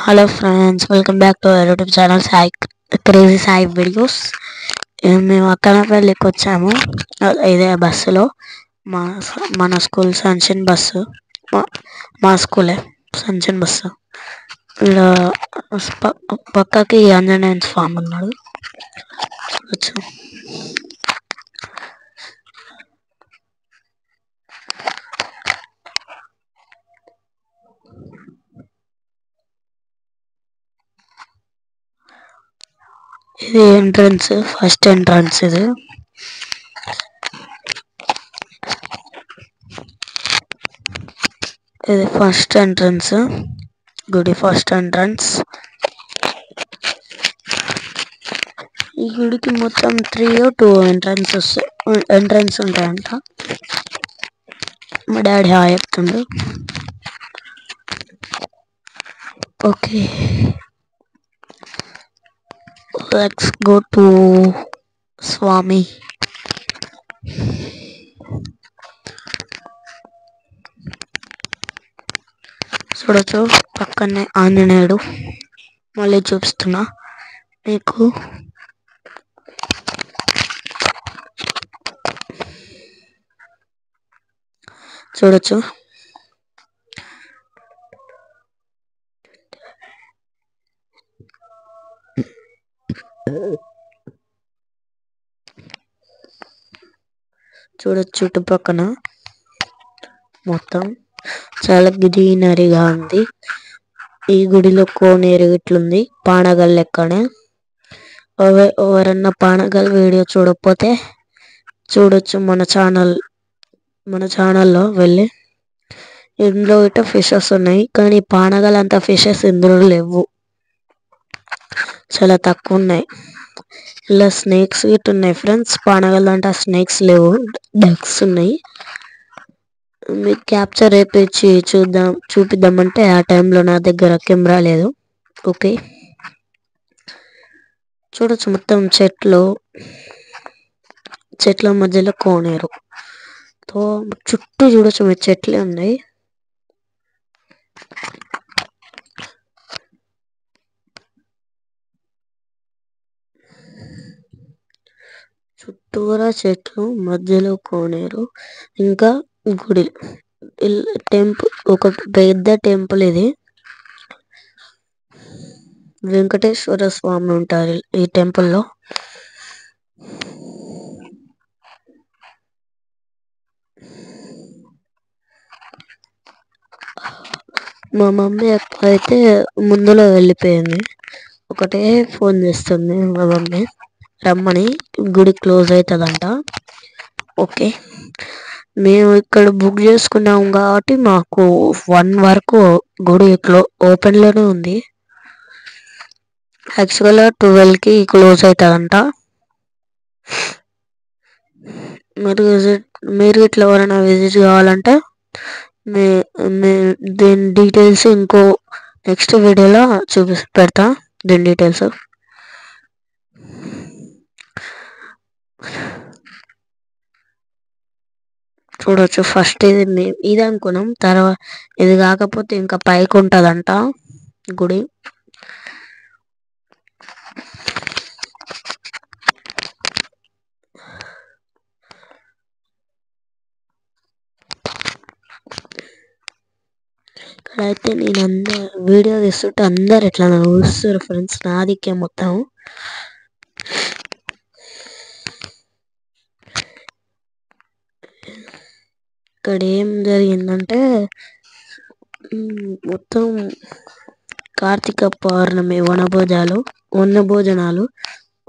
Hello friends, welcome back to our YouTube channel Crazy Sai Videos. మేము అక్కనపల్లికి వచ్చాము. ఇదే బస్సులో మన స్కూల్ సంచన్ బస్సు, మా స్కూలే సంచన్ బస్సు. ఇలా పక్కకి ఆంజనేయ స్వామి ఉన్నాడు. చూడొచ్చు. ఇది ఎంట్రన్స్, ఫస్ట్ ఎంట్రన్స్. ఇది ఫస్ట్ ఎంట్రన్స్, గుడి ఫస్ట్ ఎంట్రన్స్. ఈ గుడికి మొత్తం 3 or 2 ఎంట్రన్స్ ఉంటాయంట. మా డాడీ హాయ్ చెప్తుండు. ఓకే, లెట్స్ గో టు స్వామి. చూడొచ్చు, పక్కనే ఆంజనేయుడు. మళ్ళీ చూపిస్తున్నా మీకు. చూడొచ్చు, చుట్టుపక్కన మొత్తం చాలా గ్రీనరీగా ఉంది. ఈ గుడిలో కోనేరు ఇట్లుంది, పానగల్ లెక్కనే. ఎవరన్నా పానగల్ వీడియో చూడకపోతే చూడొచ్చు మన ఛానల్లో వెళ్ళి. ఇందులో ఇట ఫిషెస్ ఉన్నాయి, కానీ పానగల్ అంత ఫిషెస్ ఇందులో లేవు, చాలా తక్కువ ఉన్నాయి. ఇలా స్నేక్స్ ఇటు ఉన్నాయి ఫ్రెండ్స్. పానగల్ అంటే స్నేక్స్ లేవు, డక్స్ ఉన్నాయి. మీకు క్యాప్చర్ అయిపోయి చూపిద్దామంటే ఆ టైంలో నా దగ్గర కెమెరా లేదు. ఓకే, చూడొచ్చు మొత్తం చెట్ల మధ్యలో కోనేరు తో చుట్టూ చూడొచ్చు, మీరు చెట్లే ఉన్నాయి. చుట్టూరా చెట్లు, మధ్యలో కోనేరు, ఇంకా గుడి. టెంపుల్, ఒక పెద్ద టెంపుల్. ఇది వెంకటేశ్వర స్వామి ఉంటారు ఈ టెంపుల్లో. మా మమ్మీ అయితే ముందులో వెళ్ళిపోయింది. ఒకటే ఫోన్ చేస్తుంది మా మమ్మీ రమ్మని, గుడి క్లోజ్ అవుతుందంట. ఓకే, మేము ఇక్కడ బుక్ చేసుకున్నాం కాబట్టి మాకు 1 వరకు గుడి ఓపెన్లోనే ఉంది. యాక్చువల్గా 12కి క్లోజ్ అవుతుందంట. మీరు ఇట్లా ఎవరైనా విజిట్ కావాలంటే దీని డీటెయిల్స్ ఇంకో నెక్స్ట్ వీడియోలో పెడతా. దీని డీటెయిల్స్ చూడొచ్చు. ఫస్ట్ ఇది అనుకున్నాం, తర్వాత ఇది కాకపోతే ఇంకా పైకి ఉంటుందంట గుడి. ఇక్కడైతే నేను వీడియో తీస్తుంటే అందరు ఎట్లా చూస్తారు ఫ్రెండ్స్, నాదికే మొత్తం. ఇక్కడ ఏం జరిగిందంటే మొత్తం కార్తీక పౌర్ణమి వన భోజనాలు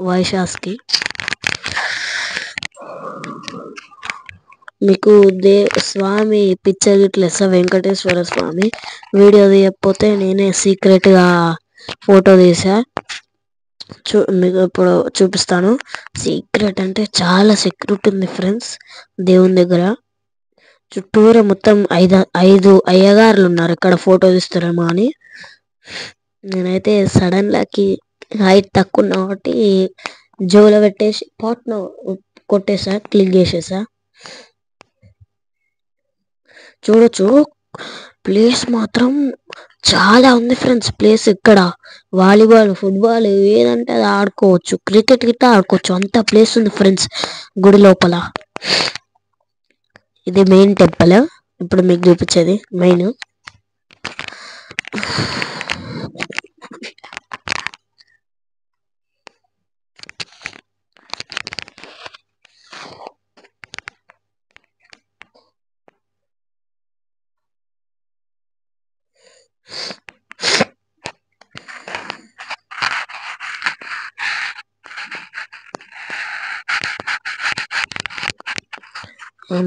వైశాస్కి. మీకు స్వామి పిక్చర్ గిట్లేస్తా, వెంకటేశ్వర స్వామి వీడియో తీయకపోతే నేనే సీక్రెట్గా ఫోటో తీసా. మీకు ఇప్పుడు చూపిస్తాను. సీక్రెట్ అంటే చాలా సెక్యూరిటీ ఉంది ఫ్రెండ్స్ దేవుని దగ్గర. చుట్టూరా మొత్తం 5 అయ్యగారులు ఉన్నారు ఇక్కడ ఫోటో తీస్తారేమో అని. నేనైతే సడన్లాకి హైట్ తక్కువ ఉన్నా కాబట్టి జోలో పెట్టేసి పాట్ను కొట్టేసా, క్లిక్ చేసేసా. చూడొచ్చు, ప్లేస్ మాత్రం చాలా ఉంది ఫ్రెండ్స్ ప్లేస్ ఇక్కడ. వాలీబాల్, ఫుట్బాల్ ఏదంటే అది ఆడుకోవచ్చు. క్రికెట్ గిట్ట ఆడుకోవచ్చు. అంత ప్లేస్ ఉంది ఫ్రెండ్స్ గుడి లోపల. ఇది మెయిన్ టెంపుల్. ఇప్పుడు మీకు చూపించేది మెయిన్.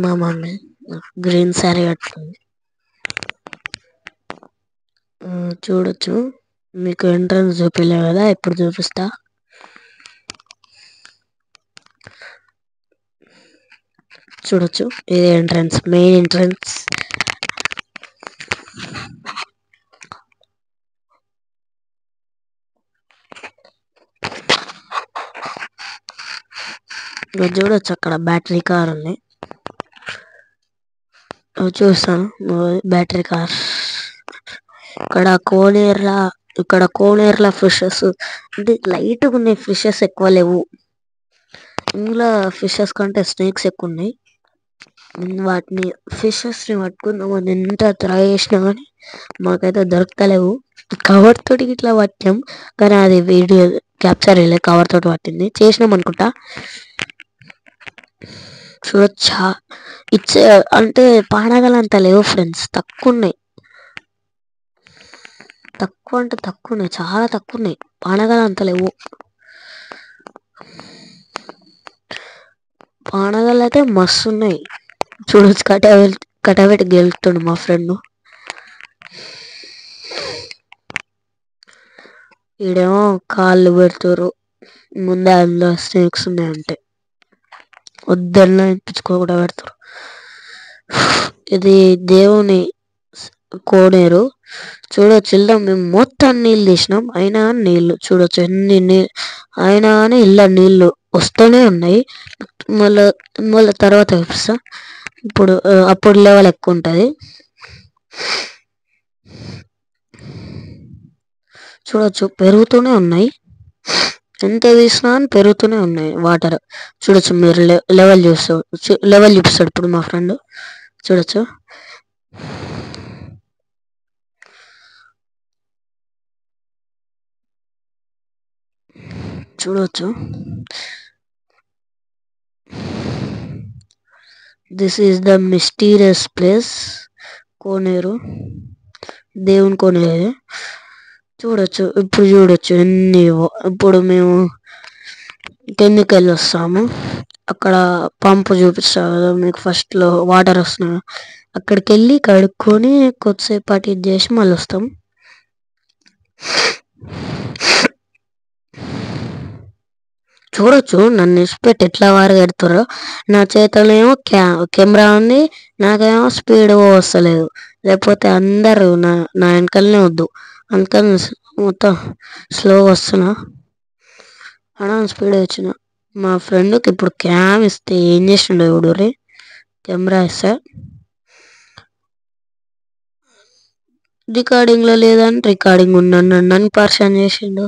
మా మమ్మీ గ్రీన్ శారీ కట్టుకుంది. చూడొచ్చు. మీకు ఎంట్రన్స్ చూపిలే కదా, ఇప్పుడు చూపిస్తా. చూడొచ్చు, ఇది ఎంట్రన్స్, మెయిన్ ఎంట్రన్స్. చూడొచ్చు, అక్కడ బ్యాటరీ కార్ ఉంది. చూస్తాను బ్యాటరీ కార్. ఇక్కడ కోనేరుల ఫిషెస్ అంటే లైట్గా ఉన్నాయి. ఫిషెస్ ఎక్కువ లేవు ఇందులో. ఫిషెస్ కంటే స్నేక్స్ ఎక్కువ ఉన్నాయి. వాటిని ఫిషెస్ ని పట్టుకుందామని ఎంత ట్రై చేసినా కానీ మాకైతే దొరుకుతలేవు. కవర్ తోటి ఇట్లా పట్టాం కానీ అది వీడియో క్యాప్చర్ అయ్యలే. కవర్ తోటి పట్టింది చేసినాం అనుకుంటా. చూడొచ్చా, ఇచ్చే అంటే పానగలంత లేవు ఫ్రెండ్స్, తక్కువ ఉన్నాయి. తక్కువ అంటే తక్కువ ఉన్నాయి, చాలా తక్కువ ఉన్నాయి. పానగలంత లేవు. పానగలు అయితే మస్తు ఉన్నాయి. చూడొచ్చు, కటాబెట్టి గెలుతుండు మా ఫ్రెండ్. ఈడేమో కాళ్ళు పెడుతురు. ముందే అందులో స్నేక్స్ ఉన్నాయంటే వద్దన్నా ఇప్పించుకోకుండా పెడతారు. ఇది దేవుని కోనేరు. చూడొచ్చు, ఇల్లు మేము మొత్తం నీళ్ళు తీసినాం అయినా నీళ్ళు చూడొచ్చు ఎన్ని అయినా కానీ ఇళ్ళ నీళ్ళు వస్తూనే ఉన్నాయి. మళ్ళీ తర్వాత చూపిస్తా. ఇప్పుడు అప్పుడు లెవెల్ ఎక్కువ ఉంటుంది. చూడొచ్చు, పెరుగుతూనే ఉన్నాయి. ఎంత తీసినా అని పెరుగుతూనే ఉన్నాయి వాటర్. చూడొచ్చు, మీరు లెవెల్ చూపిస్తాడు ఇప్పుడు మా ఫ్రెండ్. చూడొచ్చు, చూడొచ్చు. This is the mysterious place. కోనేరు, దేవుని కోనేరు. చూడొచ్చు, ఇప్పుడు చూడొచ్చు ఎన్ని. ఇప్పుడు మేము కిందికి వెళ్ళి వస్తాము. అక్కడ పంపు చూపిస్తా కదా మీకు, ఫస్ట్ లో వాటర్ వస్తున్నాయి. అక్కడికి వెళ్ళి కడుక్కొని కొద్దిసేపు అటు ఇది చేసి మళ్ళీ వస్తాం. చూడొచ్చు, నన్ను ఇష్టపెట్టి ఎట్లా వారగెడుతారో. నా చేతిలో ఏమో కెమెరా ఉంది, నాకేమో స్పీడ్ వస్తలేదు. లేకపోతే అందరూ నా వెనకాలనే వద్దు, అందుకని మొత్తం స్లో వస్తున్నా. అలా స్పీడ్ వచ్చిన. మా ఫ్రెండ్కి ఇప్పుడు క్యామ్ ఇస్తే ఏం చేసిండో చూడుర్రి. కెమెరా ఇస్తే రికార్డింగ్లో లేదని రికార్డింగ్ ఉన్నాను నన్ను పర్షన్ చేసిండు.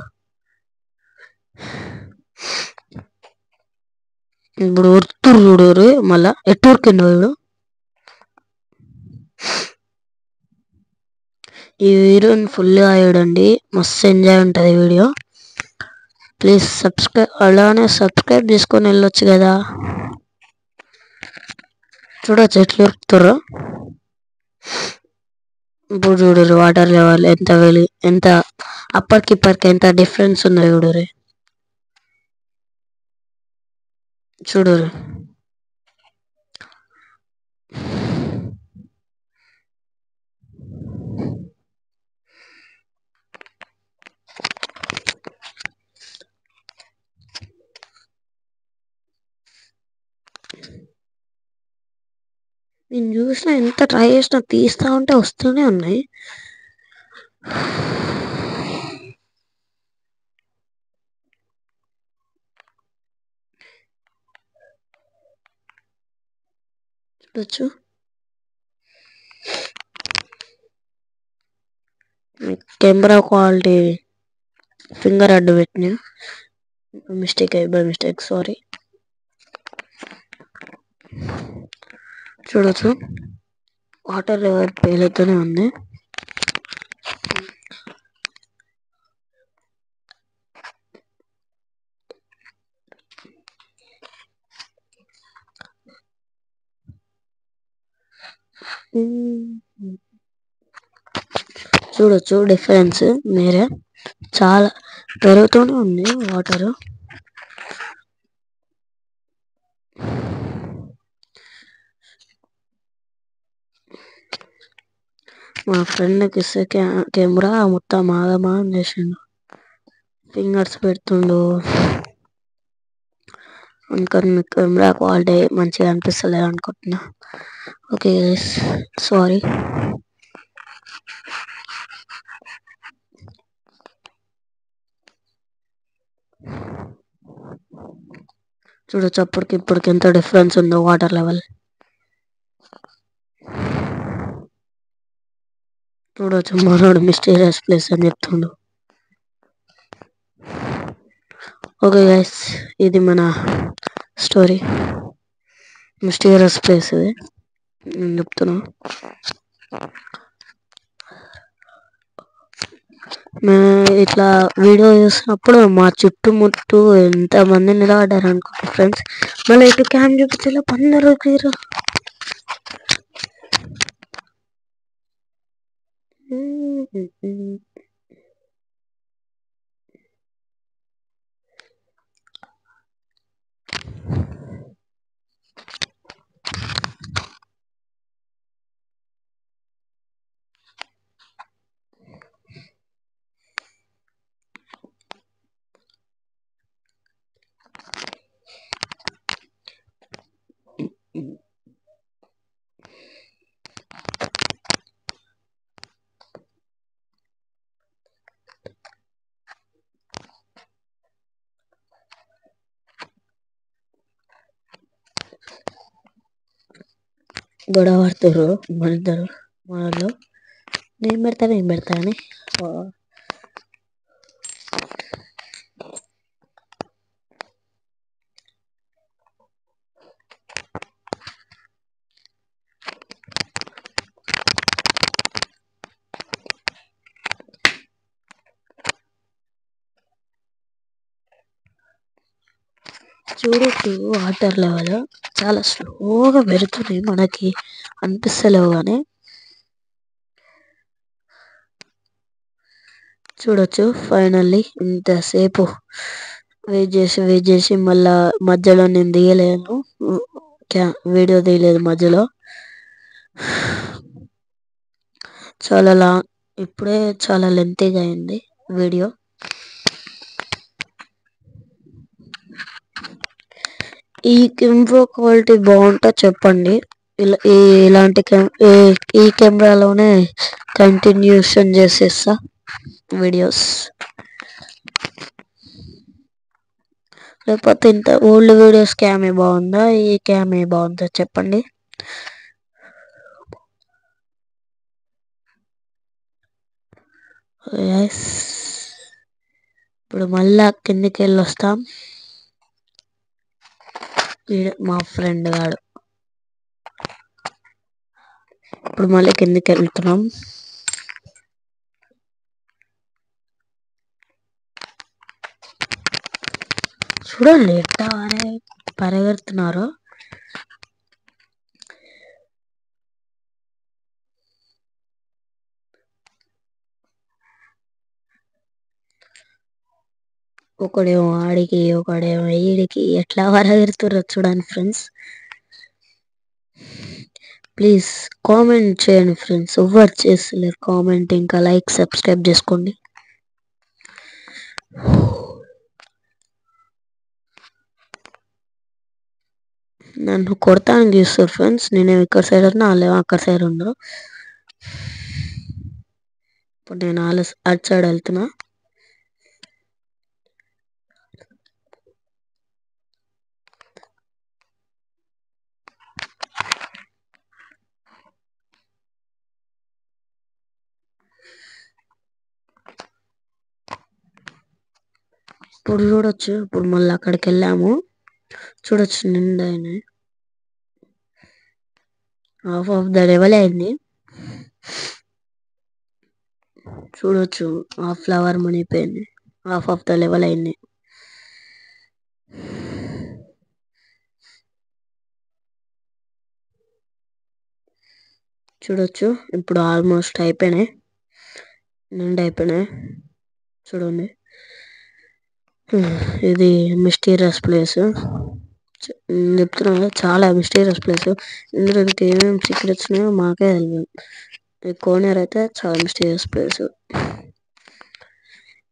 ఇప్పుడు ఉరుతురు చూడరు. మళ్ళా ఎట్టూరికిండు వీడు. ఈ వీడియోని ఫుల్గా చూడండి, మస్తు ఎంజాయ్ ఉంటుంది వీడియో. ప్లీజ్ అలానే సబ్స్క్రైబ్ చేసుకొని వెళ్ళొచ్చు కదా. చూడొచ్చు ఎట్లా ఉరుకుతుర్రో. ఇప్పుడు చూడరు వాటర్ లెవెల్ ఎంత అప్పటికిప్పటికి ఎంత డిఫరెన్స్ ఉందో చూడరు. చూడరు, నేను చూసిన ఎంత ట్రై చేసినా తీస్తా ఉంటే వస్తూనే ఉన్నాయి. చూడొచ్చు, కెమెరా క్వాలిటీ ఫింగర్ అడ్డు పెట్టిన మిస్టేక్ సారీ. చూడొచ్చు వాటర్ లెవెల్ పేలుతూనే ఉంది. చూడొచ్చు డిఫరెన్స్ మీరే, చాలా పెరుగుతూనే ఉంది వాటర్. మా ఫ్రెండ్కి ఇస్తే కెమెరా మొత్తం ఆగమాగం చేసిండు, ఫింగర్స్ పెడుతుండు. అనుకొని కెమెరా క్వాలిటీ మంచిగా అనిపిస్తలేదు అనుకుంటున్నా. Okay guys, sorry. చూడొచ్చు అప్పటికి ఇప్పటికి ఎంత డిఫరెన్స్ ఉందో వాటర్ లెవెల్. చూడొచ్చు మనోడు మిస్టీరియస్ ప్లేస్ అని చెప్తుండు. ఓకే గైస్, ఇది మన స్టోరీ. మిస్టీరియస్ ప్లేస్ ఇది నేను చెప్తున్నా. మేము ఇట్లా వీడియో చూసినప్పుడు మా చుట్టుముట్టు ఎంత మంది నిలబడ్డారు అనుకుంటా ఫ్రెండ్స్. మళ్ళీ ఇటు క్యామ్ చూపించే అందరూ తీరు. గొడవ పడుతుర్రు మనిద్దరు వాళ్ళు. నేను పెడతా అని చూడొచ్చు వాటర్ లెవెల్ చాలా స్లోగా పెరుగుతుంది, మనకి అనిపిస్తలేవు కానీ. చూడొచ్చు ఫైనల్లీ ఇంతసేపు వెయిట్ చేసి మళ్ళా మధ్యలో నేను తీయలేను, వీడియో తీయలేదు మధ్యలో. చాలా ఇప్పుడే చాలా లెంతీగా అయింది వీడియో. ఈ కెమెరా క్వాలిటీ బాగుంటా చెప్పండి. ఇలాంటి ఈ కెమెరాలోనే కంటిన్యూషన్ చేసేస్తా వీడియోస్. లేకపోతే ఇంత ఓల్డ్ వీడియోస్ క్యామే బాగుందా, ఈ క్యామే బాగుందా చెప్పండి. ఇప్పుడు మళ్ళా కిందికి వెళ్ళి వస్తాం. మా ఫ్రెండ్ గాడు ఇప్పుడు మళ్ళీ కిందికి వెళ్తున్నాం. చూడండి ఎట్లా పరిగెడుతున్నారు. ఒకడేమో ఆడికి ఒకడేమో ఈడికి ఎట్లా పరిగెడుతుర్రో చూడండి ఫ్రెండ్స్. ప్లీజ్ కామెంట్ చేయండి ఫ్రెండ్స్, ఎవరు చేస్తలేరు కామెంట్. ఇంకా లైక్ సబ్స్క్రైబ్ చేసుకోండి. నన్ను కొడతానికి చూస్తారు ఫ్రెండ్స్. నేనేమో ఇక్కడ సైడ్ ఉన్నా, వాళ్ళేమో అక్కడ సైడ్ ఉండరు. ఇప్పుడు నేను అటు సైడ్ వెళ్తున్నా. ఇప్పుడు చూడొచ్చు. ఇప్పుడు మళ్ళీ అక్కడికి వెళ్ళాము, చూడొచ్చు నిండా అయినాయి. హాఫ్ ఆఫ్ ద లెవెల్ అయింది. చూడొచ్చు హాఫ్ ఫ్లవర్ మునిగిపోయింది. హాఫ్ ఆఫ్ ద లెవెల్ అయింది. చూడొచ్చు ఇప్పుడు ఆల్మోస్ట్ అయిపోయినాయి, నిండా అయిపోయినాయి. చూడండి, ఇది మిస్టీరియస్ ప్లేస్. చెప్తున్నా కదా, చాలా మిస్టీరియస్ ప్లేస్. ఇందులో ఇంకా ఏమేమి సీక్రెట్స్ ఉన్నాయో మాకే తెలియదు. ఈ కోనేరు అయితే చాలా మిస్టీరియస్ ప్లేస్.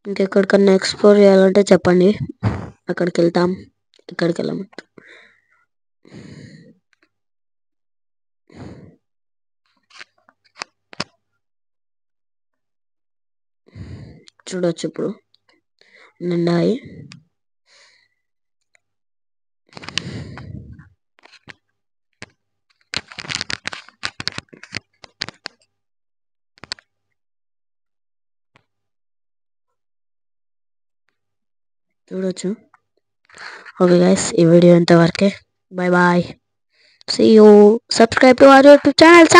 ఇంకెక్కడికన్నా ఎక్స్ప్లోర్ చేయాలంటే చెప్పండి, అక్కడికి వెళ్తాం. ఇక్కడికి వెళ్ళాము. చూడొచ్చు ఇప్పుడు నిండాయి. చూడొచ్చు. ఓకే గైస్, ఈ వీడియో ఇంతవరకే. Bye bye, see you. Subscribe to our YouTube channel.